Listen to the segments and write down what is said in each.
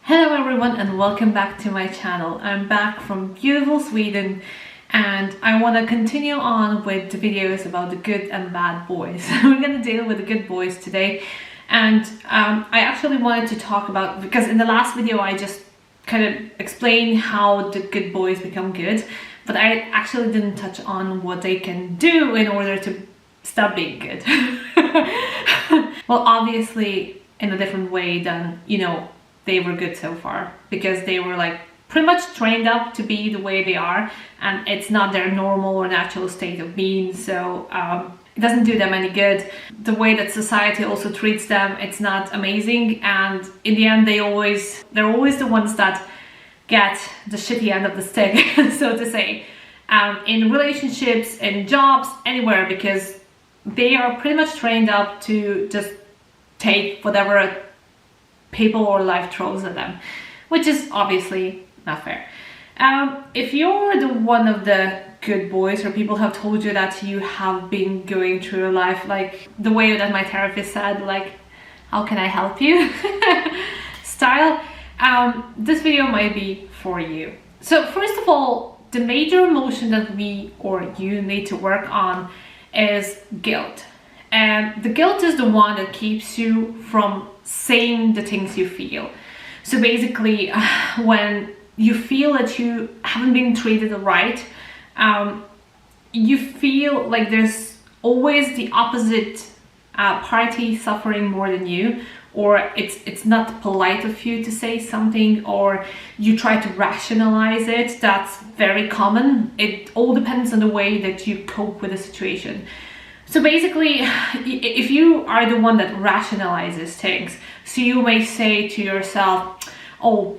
Hello everyone and welcome back to my channel. I'm back from beautiful Sweden and I want to continue on with the videos about the good and bad boys. We're going to deal with the good boys today, and I actually wanted to talk about, because in the last video I just kind of explained how the good boys become good, but I actually didn't touch on what they can do in order to stop being good. Well, obviously in a different way than, they were good so far, because they were like pretty much trained up to be the way they are, and it's not their normal or natural state of being, so it doesn't do them any good. The way that society also treats them, it's not amazing, and in the end they're always the ones that get the shitty end of the stick, so to say, in relationships, in jobs, anywhere, because they are pretty much trained up to just take whatever people or life throws at them, which is obviously not fair. If you're the one of the good boys, or people have told you that you have been going through a life, like the way that my therapist said, like, how can I help you style, this video might be for you. So first of all, the major emotion that we or you need to work on is guilt. And the guilt is the one that keeps you from saying the things you feel. So basically, when you feel that you haven't been treated right, you feel like there's always the opposite party suffering more than you, or it's not polite of you to say something, or you try to rationalize it. That's very common. It all depends on the way that you cope with the situation. So basically, if you are the one that rationalizes things, so you may say to yourself, oh,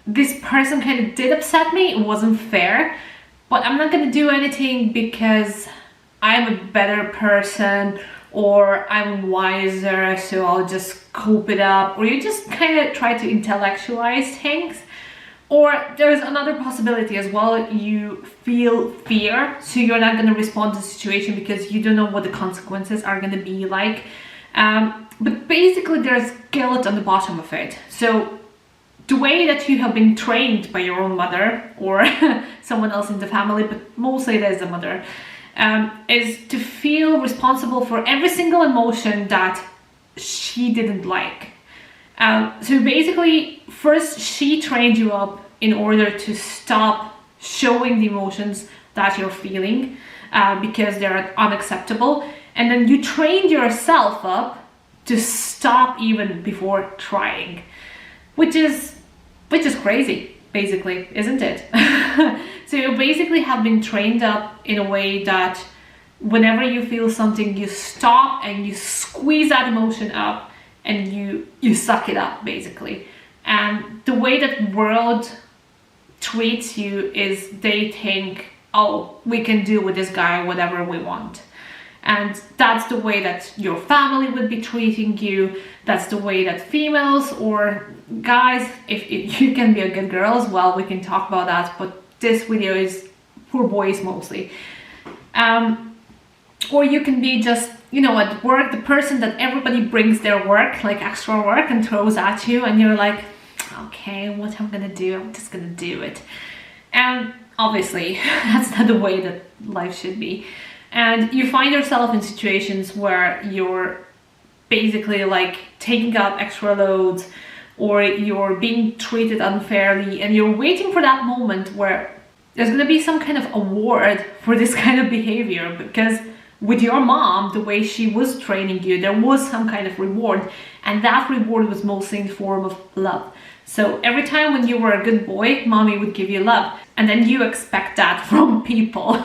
this person kind of did upset me, it wasn't fair, but I'm not going to do anything because I'm a better person, or I'm wiser, so I'll just cope it up. Or you just kind of try to intellectualize things. Or there's another possibility as well, you feel fear, so you're not going to respond to the situation because you don't know what the consequences are going to be like. But basically there's guilt on the bottom of it. So the way that you have been trained by your own mother or someone else in the family, but mostly it is the mother, is to feel responsible for every single emotion that she didn't like. So basically, first she trained you up in order to stop showing the emotions that you're feeling, because they're unacceptable, and then you trained yourself up to stop even before trying, which is crazy, basically, isn't it? So you basically have been trained up in a way that whenever you feel something, you stop and you squeeze that emotion up, and you suck it up, basically. And the way that world treats you is they think, oh, we can do with this guy whatever we want. And that's the way that your family would be treating you. That's the way that females or guys, if you can be a good girl as well, we can talk about that, but this video is for boys mostly. Or you can be just, at work, the person that everybody brings their work, like extra work, and throws at you, and you're like, okay, what I'm gonna do? I'm just gonna do it. And obviously, that's not the way that life should be. And you find yourself in situations where you're basically like taking up extra loads, or you're being treated unfairly, and you're waiting for that moment where there's gonna be some kind of award for this kind of behavior, because with your mom, the way she was training you, there was some kind of reward, and that reward was mostly in the form of love. So every time when you were a good boy, mommy would give you love, and then you expect that from people.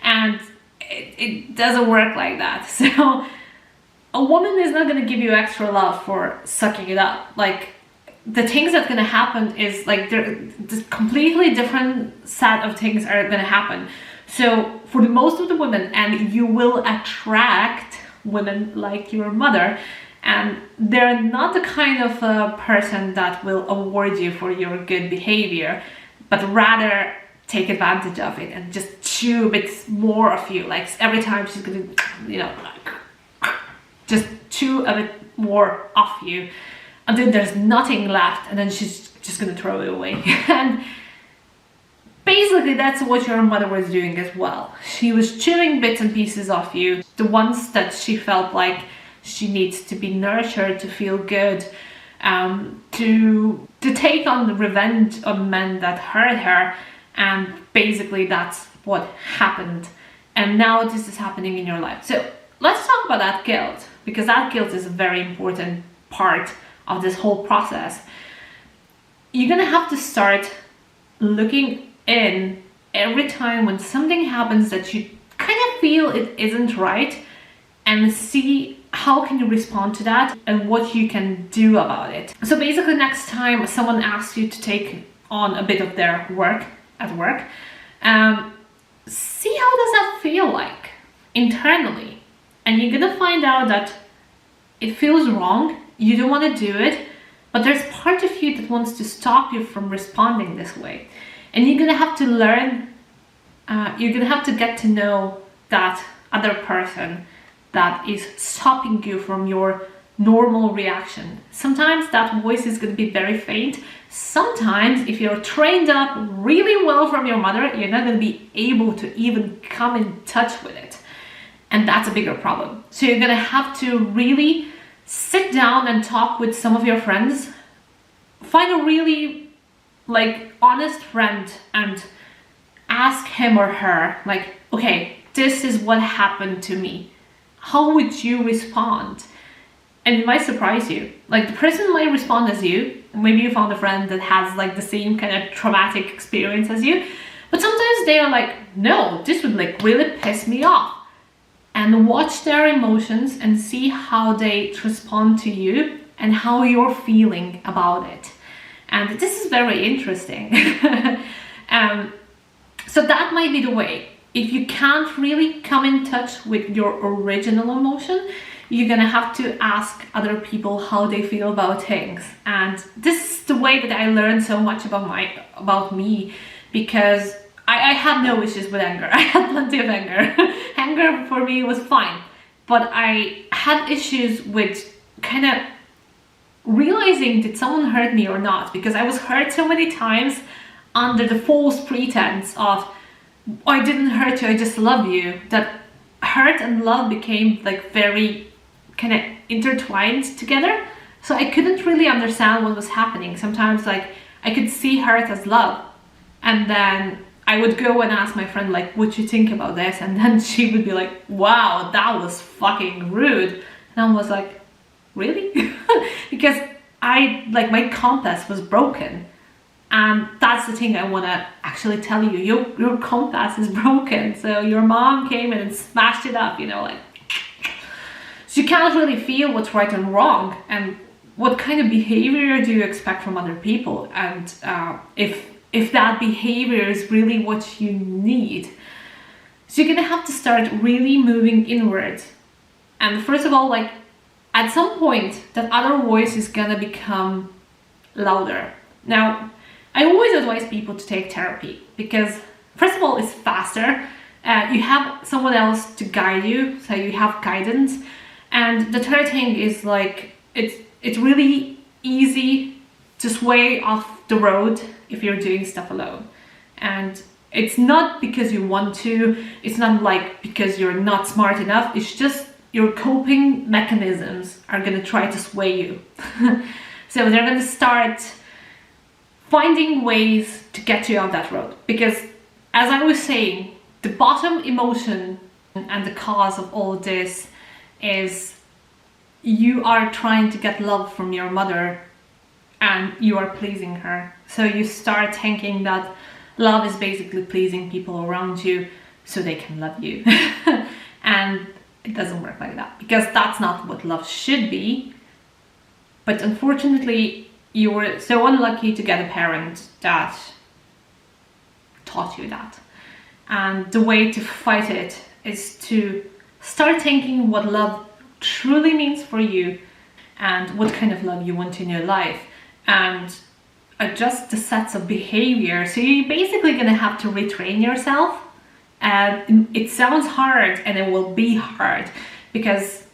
And it doesn't work like that. So a woman is not going to give you extra love for sucking it up. Like, the things that's going to happen is like this completely different set of things are going to happen. So for the most of the women, and you will attract women like your mother, and they're not the kind of person that will award you for your good behavior, but rather take advantage of it and just chew a bit more of you. Like every time she's gonna, just chew a bit more of you until there's nothing left, and then she's just gonna throw it away. And basically that's what your mother was doing as well. She was chewing bits and pieces of you, the ones that she felt like she needs to be nurtured to feel good, to take on the revenge on men that hurt her. And basically that's what happened. And now this is happening in your life. So let's talk about that guilt, because that guilt is a very important part of this whole process. You're gonna have to start looking in every time when something happens that you kind of feel it isn't right, and see how can you respond to that and what you can do about it. So basically, next time someone asks you to take on a bit of their work at work, see how does that feel like internally, and you're gonna find out that it feels wrong, you don't want to do it, but there's part of you that wants to stop you from responding this way. And you're gonna have to learn, you're gonna have to get to know that other person that is stopping you from your normal reaction. Sometimes that voice is gonna be very faint. Sometimes if you're trained up really well from your mother, you're not gonna be able to even come in touch with it. And that's a bigger problem. So you're gonna have to really sit down and talk with some of your friends. Find a really honest friend and ask him or her, okay, this is what happened to me. How would you respond? And it might surprise you. The person might respond as you. Maybe you found a friend that has the same kind of traumatic experience as you. But sometimes they are like, no, this would really piss me off. And watch their emotions and see how they respond to you and how you're feeling about it. And this is very interesting. So that might be the way. If you can't really come in touch with your original emotion, you're gonna have to ask other people how they feel about things. And this is the way that I learned so much about me, because I had no issues with anger. I had plenty of anger. Anger for me was fine. But I had issues with kind of realizing did someone hurt me or not, because I was hurt so many times under the false pretense of, I didn't hurt you, I just love you, that hurt and love became very kind of intertwined together. So I couldn't really understand what was happening. Sometimes I could see hurt as love, and then I would go and ask my friend what you think about this, and then she would be like, wow, that was fucking rude. And I was like, really? Because my compass was broken. And that's the thing I want to actually tell you. Your compass is broken. So your mom came in and smashed it up, So you can't really feel what's right and wrong, and what kind of behavior do you expect from other people, and if that behavior is really what you need. So you're gonna have to start really moving inward. And first of all, at some point, that other voice is gonna become louder. Now, I always advise people to take therapy, because first of all, it's faster. You have someone else to guide you, so you have guidance. And the third thing is it's really easy to sway off the road if you're doing stuff alone. And it's not because you want to, it's not because you're not smart enough, it's just your coping mechanisms are gonna try to sway you. So they're gonna start finding ways to get you off that road. Because as I was saying, the bottom emotion and the cause of all this is you are trying to get love from your mother and you are pleasing her. So you start thinking that love is basically pleasing people around you so they can love you. And it doesn't work like that, because that's not what love should be. But unfortunately, you were so unlucky to get a parent that taught you that. And the way to fight it is to start thinking what love truly means for you and what kind of love you want in your life, and adjust the sets of behavior. So you're basically gonna have to retrain yourself. And it sounds hard, and it will be hard, because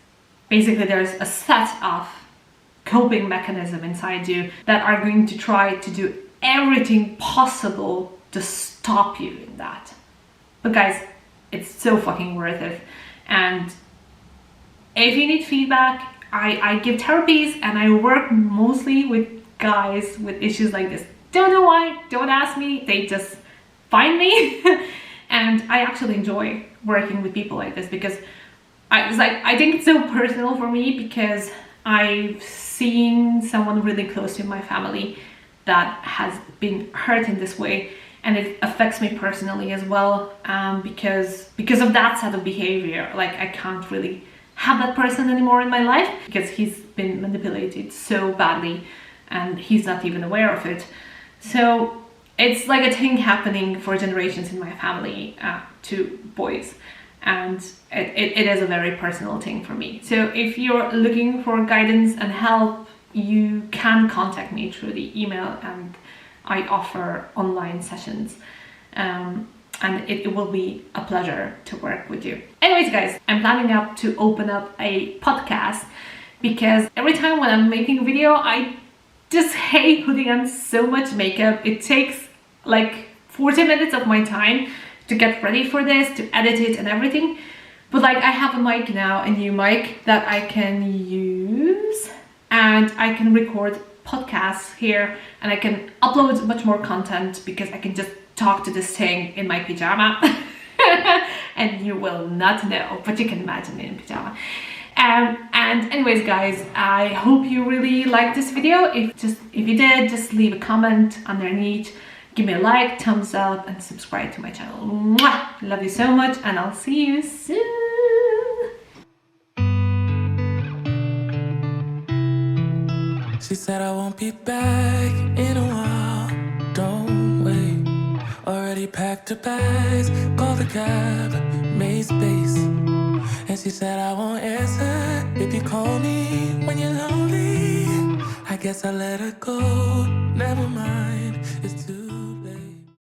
basically there's a set of coping mechanism inside you that are going to try to do everything possible to stop you in that. But guys, it's so fucking worth it. And if you need feedback, I give therapies and I work mostly with guys with issues like this. Don't know why, don't ask me, they just find me. And I actually enjoy working with people like this because I think it's so personal for me, because I've seen someone really close to my family that has been hurt in this way, and it affects me personally as well, because of that set of behavior. Like, I can't really have that person anymore in my life because he's been manipulated so badly and he's not even aware of it. So it's like a thing happening for generations in my family to boys, and it is a very personal thing for me. So if you're looking for guidance and help, you can contact me through the email, and I offer online sessions, and it will be a pleasure to work with you. Anyways guys, I'm planning to open up a podcast, because every time when I'm making a video, I just hate putting on so much makeup. It takes like 40 minutes of my time to get ready for this, to edit it and everything. But like, I have a mic now, a new mic that I can use, and I can record podcasts here, and I can upload much more content because I can just talk to this thing in my pajama. And you will not know, but you can imagine me in pajama. And anyways guys, I hope you really liked this video. If you did, just leave a comment underneath, give me a like, thumbs up, and subscribe to my channel. Mwah! Love you so much, and I'll see you soon. She said I won't be back in a while, don't wait. Already packed her bags, called a cab, made space. And she said I won't answer if you call me when you're lonely. I guess I let her go, never mind, it's